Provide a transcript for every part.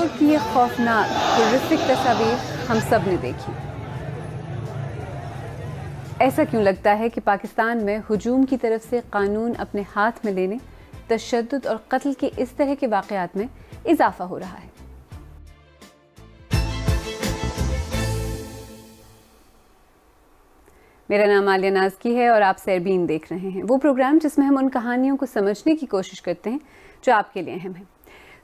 وقت کی یہ خوفناک ہورفک تصاویر ہم سب نے دیکھی۔ ایسا کیوں لگتا ہے کہ پاکستان میں ہجوم کی طرف سے قانون اپنے ہاتھ میں لینے، تشدد اور قتل کے اس طرح کے واقعات میں اضافہ ہو رہا ہے؟ میرا نام عالیہ نازکی ہے اور آپ سیربین دیکھ رہے ہیں، وہ پروگرام جس میں ہم ان کہانیوں کو سمجھنے کی کوشش کرتے ہیں جو آپ کے لیے اہم ہیں۔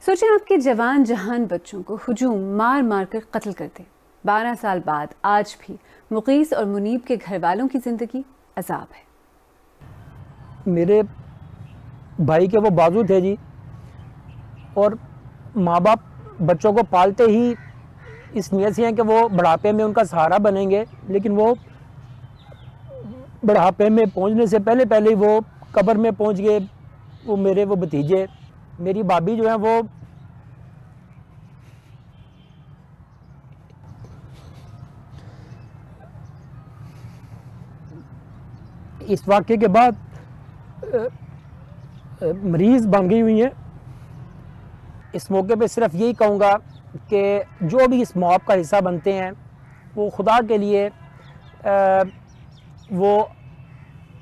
سوچیں آپ کے جوان جہان بچوں کو ہجوم مار مار کر قتل کرتے، 12 سال بعد آج بھی مقیس اور منیب کے گھر والوں کی زندگی عذاب ہے۔ میرے بھائی کے وہ بازو تھے جی، اور ماں باپ بچوں کو پالتے ہی اس نیت سے ہیں کہ وہ بڑھاپے میں ان کا سہارا بنیں گے، لیکن وہ بڑھاپے میں پہنچنے سے پہلے پہلے ہی وہ قبر میں پہنچ گئے۔ وہ میرے وہ بھتیجے، میری بھابھی جو ہیں وہ اس واقعے کے بعد مریض بن گئی ہوئی ہیں۔ اس موقع پہ صرف یہی کہوں گا کہ جو بھی اس مواب کا حصہ بنتے ہیں وہ خدا کے لیے وہ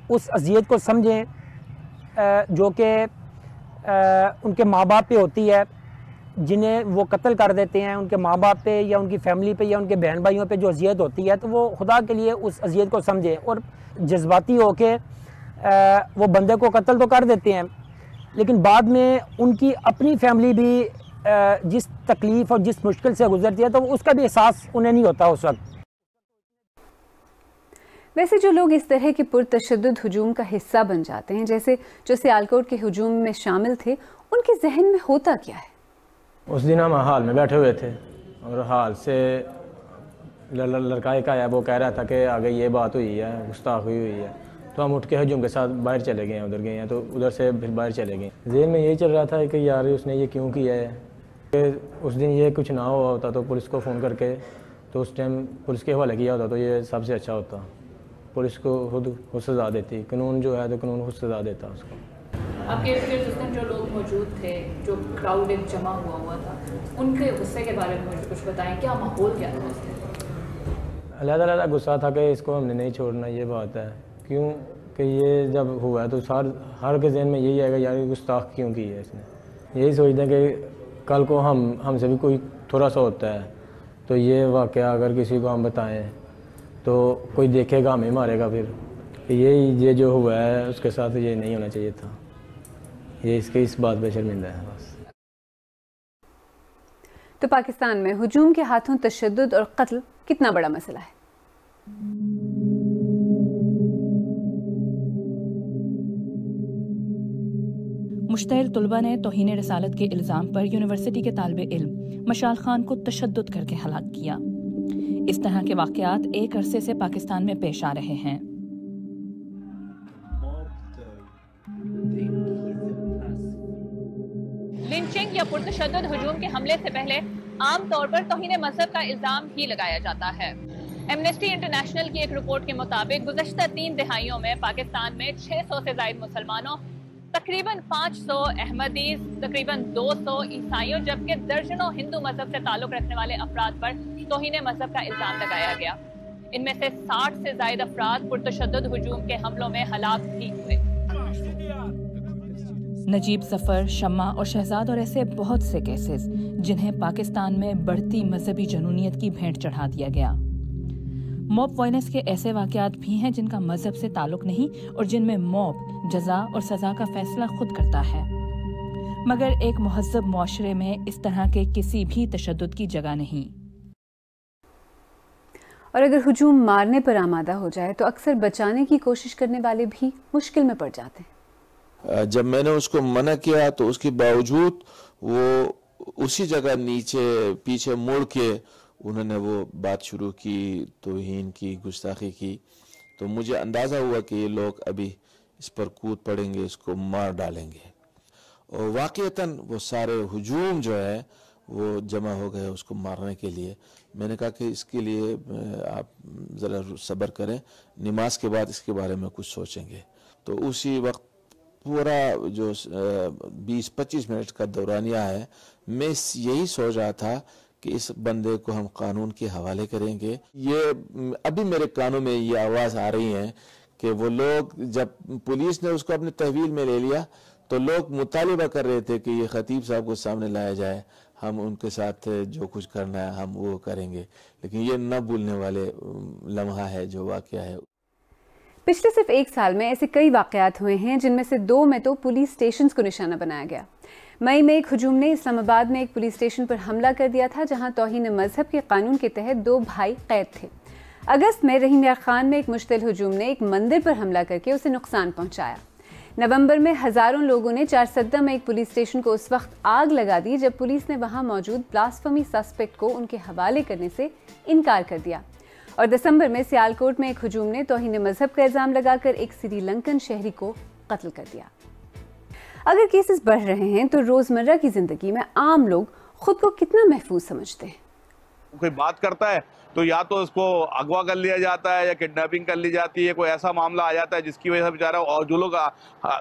اس اذیت کو سمجھیں جو کہ ان کے ماں باپ پہ ہوتی ہے، جنہیں وہ قتل کر دیتے ہیں۔ ان کے ماں باپ پہ یا ان کی فیملی پہ یا ان کے بہن بھائیوں پہ جو اذیت ہوتی ہے، تو وہ خدا کے لیے اس اذیت کو سمجھیں، اور جذباتی ہو کے وہ بندے کو قتل تو کر دیتے ہیں، لیکن بعد میں ان کی اپنی فیملی بھی جس تکلیف اور جس مشکل سے گزرتی ہے تو اس کا بھی احساس انہیں نہیں ہوتا اس وقت۔ ویسے جو لوگ اس طرح کے پرتشدد ہجوم کا حصہ بن جاتے ہیں، جیسے جو سیالکوٹ کے ہجوم میں شامل تھے، ان کے ذہن میں ہوتا کیا ہے؟ اس دن ہم حال میں بیٹھے ہوئے تھے اور حال سے لڑکا ایک آیا، وہ کہہ رہا تھا کہ آگے یہ بات ہوئی ہے، گستاخی ہوئی ہے، تو ہم اٹھ کے ہجوم کے ساتھ باہر چلے گئے ہیں، ادھر گئے ہیں، تو ادھر سے پھر باہر چلے گئے۔ ذہن میں یہی چل رہا تھا کہ یار اس نے یہ کیوں کیا ہے، کہ اس دن یہ کچھ نہ ہوا ہوتا تو پولیس کو فون کر کے تو اس ٹائم پولیس کے حوالے کیا ہوتا تو یہ سب سے اچھا ہوتا، پولیس کو خود سزا دیتی، قانون جو ہے تو قانون خود سزا دیتا اس کو۔ آپ کے اس دن جو لوگ موجود تھے، جو کراؤڈ ایک جمع ہوا تھا، ان کے غصے کے بارے میں مجھے کچھ بتائیں، کیا ماحول کیا تھا اس دن؟ علیحدہ علیحدہ غصہ تھا کہ اس کو ہم نے نہیں چھوڑنا، یہ بات ہے، کیوں کہ یہ جب ہوا ہے تو ہر کے ذہن میں یہی آئے گا یار گستاخ کیوں کی ہے اس نے۔ یہی سوچتے ہیں کہ کل کو ہم سے بھی کوئی تھوڑا سا ہوتا ہے تو یہ واقعہ اگر کسی کو ہم بتائیں تو کوئی دیکھے گا، ہمیں مارے گا، پھر یہ جو ہوا ہے اس کے ساتھ یہ نہیں ہونا چاہیے تھا، یہ اس بات پہ شرمندہ ہے بس۔ تو پاکستان میں ہجوم کے ہاتھوں تشدد اور قتل کتنا بڑا مسئلہ ہے؟ مشتعل طلبہ نے توہین رسالت کے الزام پر یونیورسٹی کے طالب علم مشال خان کو تشدد کر کے ہلاک کیا۔ اس طرح کے واقعات ایک عرصے سے پاکستان میں پیش آ رہے ہیں۔ لنچنگ یا پرتشدد ہجوم کے حملے سے پہلے عام طور پر توہین مذہب کا الزام ہی لگایا جاتا ہے۔ ایمنسٹی انٹرنیشنل کی ایک رپورٹ کے مطابق گزشتہ 3 دہائیوں میں پاکستان میں 600 سے زائد مسلمانوں، تقریباً 500 احمدیز، تقریباً 200 عیسائیوں جبکہ درجنوں ہندو مذہب سے تعلق رکھنے والے افراد پر توہین مذہب کا الزام لگایا گیا۔ ان میں سے 60 سے زائد افراد پرتشدد ہجوم کے حملوں میں ہلاک بھی ہوئے۔ نجیب ظفر، شمع اور شہزاد اور ایسے بہت سے کیسز جنہیں پاکستان میں بڑھتی مذہبی جنونیت کی بھینٹ چڑھا دیا گیا۔ موب وائلنس کے ایسے واقعات بھی ہیں جن کا مذہب سے تعلق نہیں اور جن میں موب جزا اور سزا کا فیصلہ خود کرتا ہے، مگر ایک مہذب معاشرے میں اس طرح کے کسی بھی تشدد کی جگہ نہیں۔ اور اگر ہجوم مارنے پر آمادہ ہو جائے تو اکثر بچانے کی کوشش کرنے والے بھی مشکل میں پڑ جاتے ہیں۔ جب میں نے اس کو منع کیا تو اس کے باوجود وہ اسی جگہ نیچے پیچھے مڑ کے انہوں نے وہ بات شروع کی، توہین کی، گستاخی کی، تو مجھے اندازہ ہوا کہ یہ لوگ ابھی اس پر کود پڑیں گے، اس کو مار ڈالیں گے، اور واقعتاً وہ سارے ہجوم جو ہے وہ جمع ہو گئے اس کو مارنے کے لیے۔ میں نے کہا کہ اس کے لیے آپ ذرا صبر کریں، نماز کے بعد اس کے بارے میں کچھ سوچیں گے۔ تو اسی وقت पूरा जो 20-25 मिनट का दौरानिया है, मैं यही सोच रहा था कि इस बंदे को हम कानून के हवाले करेंगे। ये अभी मेरे कानों में ये आवाज़ आ रही है कि वो लोग, जब पुलिस ने उसको अपने तहवील में ले लिया तो लोग मुतालिबा कर रहे थे कि ये खतीब साहब को सामने लाया जाए, हम उनके साथ जो कुछ करना है हम वो करेंगे। लेकिन ये न भूलने वाले लम्हा है जो वाक़या है। पिछले सिर्फ 1 साल में ऐसे कई वाक़यात हुए हैं, जिनमें से 2 में तो पुलिस स्टेशंस को निशाना बनाया गया। मई में एक हजूम ने इस्लामाबाद में एक पुलिस स्टेशन पर हमला कर दिया था, जहां तौहीन मजहब के कानून के तहत 2 भाई कैद थे। अगस्त में रहीम यार खान में एक मुश्तिल हजूम ने एक मंदिर पर हमला करके उसे नुकसान पहुंचाया। नवंबर में हज़ारों लोगों ने चारसद्दा में एक पुलिस स्टेशन को उस वक्त आग लगा दी जब पुलिस ने वहां मौजूद ब्लास्फेमी सस्पेक्ट को उनके हवाले करने से इनकार कर दिया। और दिसंबर में सियालकोट में एक हजूम ने तौहीन मजहब का इल्ज़ाम लगाकर एक श्रीलंकन शहरी को कत्ल कर दिया। अगर केसेस बढ़ रहे हैं तो रोज़मर्रा की ज़िंदगी में आम लोग खुद को कितना महफूज समझते हैं? कोई बात करता है तो या तो उसको अगवा कर लिया जाता है या किडनैपिंग कर ली जाती है, कोई ऐसा मामला आ जाता है जिसकी वजह से बेचारा, और जो लोग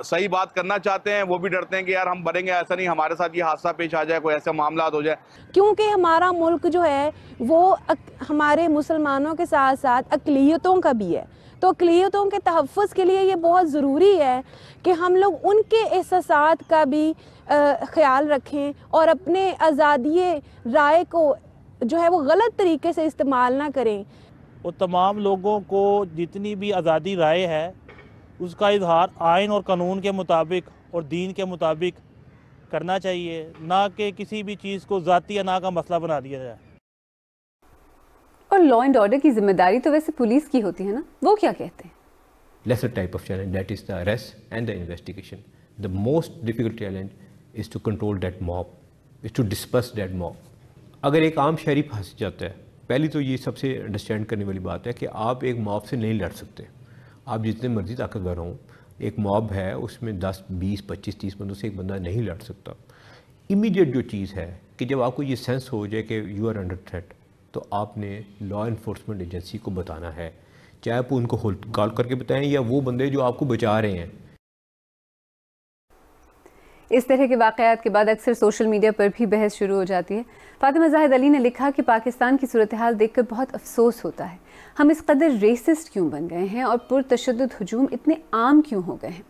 सही बात करना चाहते हैं वो भी डरते हैं कि यार हम बनेंगे, ऐसा नहीं हमारे साथ ये हादसा पेश आ जाए, कोई ऐसा मामला हो जाए। क्योंकि हमारा मुल्क जो है वो हमारे मुसलमानों के साथ साथ अक़लियतों का भी है, तो अक़लियतों के तहफ़्फ़ुज़ के लिए ये बहुत ज़रूरी है कि हम लोग उनके एहसासात का भी ख्याल रखें और अपने आज़ादी राय को जो है वो गलत तरीके से इस्तेमाल ना करें। वो तमाम लोगों को जितनी भी आज़ादी राय है उसका इजहार आइन और कानून के मुताबिक और दीन के मुताबिक करना चाहिए, ना कि किसी भी चीज़ को ज़ाती अना का मसला बना दिया जाए। और लॉ एंड ऑर्डर की जिम्मेदारी तो वैसे पुलिस की होती है ना, वो क्या कहते हैं? Lesser type of challenge, that is the arrest and the investigation. The most difficult challenge is to control that mob, is to disperse that mob. अगर एक आम शहरी फंस जाता है, पहली तो ये सबसे अंडरस्टैंड करने वाली बात है कि आप एक मॉब से नहीं लड़ सकते। आप जितने मर्जी ताकतवर हों, एक मॉब है उसमें 10, 20, 25, 30 बंदों से एक बंदा नहीं लड़ सकता। इमीडिएट जो चीज़ है कि जब आपको ये सेंस हो जाए कि यू आर अंडर थ्रेट, तो आपने लॉ इन्फोर्समेंट एजेंसी को बताना है, चाहे आप उनको कॉल करके बताएं या वो बंदे जो आपको बचा रहे हैं। इस तरह के वाक़यात के बाद अक्सर सोशल मीडिया पर भी बहस शुरू हो जाती है। फातिमा जाहिद अली ने लिखा कि पाकिस्तान की सूरत हाल देखकर बहुत अफसोस होता है, हम इस कदर रेसिस्ट क्यों बन गए हैं और पुरतशद्दुद हुजूम इतने आम क्यों हो गए हैं।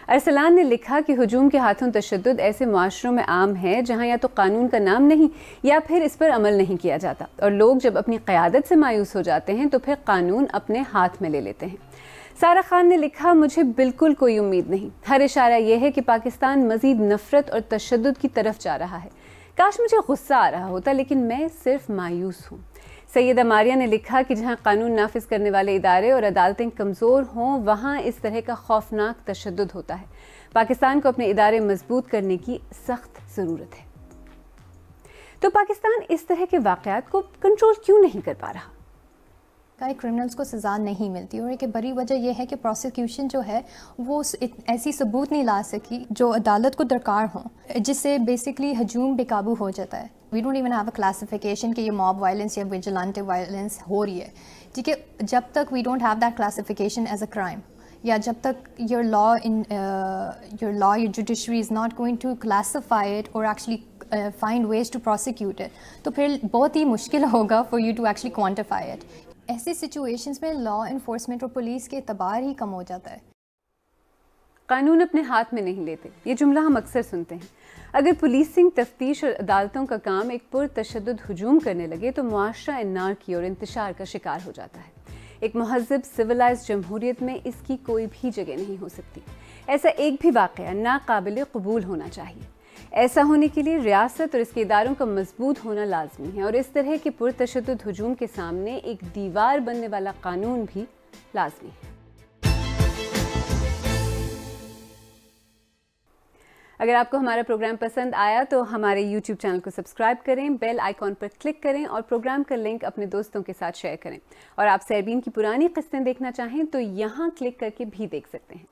अरसलान ने लिखा कि हुजूम के हाथों तशद्दुद ऐसे मुआशरों में आम है जहाँ या तो कानून का नाम नहीं या फिर इस पर अमल नहीं किया जाता, और लोग जब अपनी क़यादत से मायूस हो जाते हैं तो फिर कानून अपने हाथ में ले लेते हैं। सारा खान ने लिखा, मुझे बिल्कुल कोई उम्मीद नहीं, हर इशारा यह है कि पाकिस्तान मज़ीद नफ़रत और तशद्दुद की तरफ जा रहा है। काश मुझे गुस्सा आ रहा होता, लेकिन मैं सिर्फ मायूस हूँ। सैयदा मारिया ने लिखा कि जहाँ कानून नाफिज करने वाले इदारे और अदालतें कमज़ोर हों वहाँ इस तरह का खौफनाक तशद्दुद होता है। पाकिस्तान को अपने इदारे मजबूत करने की सख्त ज़रूरत है। तो पाकिस्तान इस तरह के वाक़यात को कंट्रोल क्यों नहीं कर पा रहा? क्रिमिनल्स को सज़ा नहीं मिलती, और एक बड़ी वजह यह है कि प्रोसिक्यूशन जो है वो ऐसी सबूत नहीं ला सकी जो अदालत को दरकार हो, जिससे बेसिकली हजूम बेकाबू हो जाता है। We don't even have a classification कि ये मॉब वायलेंस या विजिलेंटे वायलेंस हो रही है, ठीक है। जब तक we don't have that classification as a crime, या जब तक your law your judiciary is not going to classify it और actually find ways to prosecute it, तो फिर बहुत ही मुश्किल होगा for you to actually quantify it. ऐसी सिचुएशंस में लॉ इन्फोर्समेंट और पुलिस के एतबार ही कम हो जाता है। कानून अपने हाथ में नहीं लेते, ये जुमला हम अक्सर सुनते हैं। अगर पुलिसिंग, तफ्तीश और अदालतों का काम एक पुरतशद्दुद हुजूम करने लगे तो मुआशरा एनार्की और इंतशार का शिकार हो जाता है। एक महज़ब सिविलाइज्ड जमहूरियत में इसकी कोई भी जगह नहीं हो सकती। ऐसा एक भी वाक़या नाकाबिल कबूल होना चाहिए। ऐसा होने के लिए रियासत और इसके इदारों का मजबूत होना लाजमी है, और इस तरह के पुरतशद्दुद हुजूम के सामने एक दीवार बनने वाला कानून भी लाजमी है। अगर आपको हमारा प्रोग्राम पसंद आया तो हमारे YouTube चैनल को सब्सक्राइब करें, बेल आइकॉन पर क्लिक करें और प्रोग्राम का लिंक अपने दोस्तों के साथ शेयर करें। और आप सरबीन की पुरानी किस्तें देखना चाहें तो यहाँ क्लिक करके भी देख सकते हैं।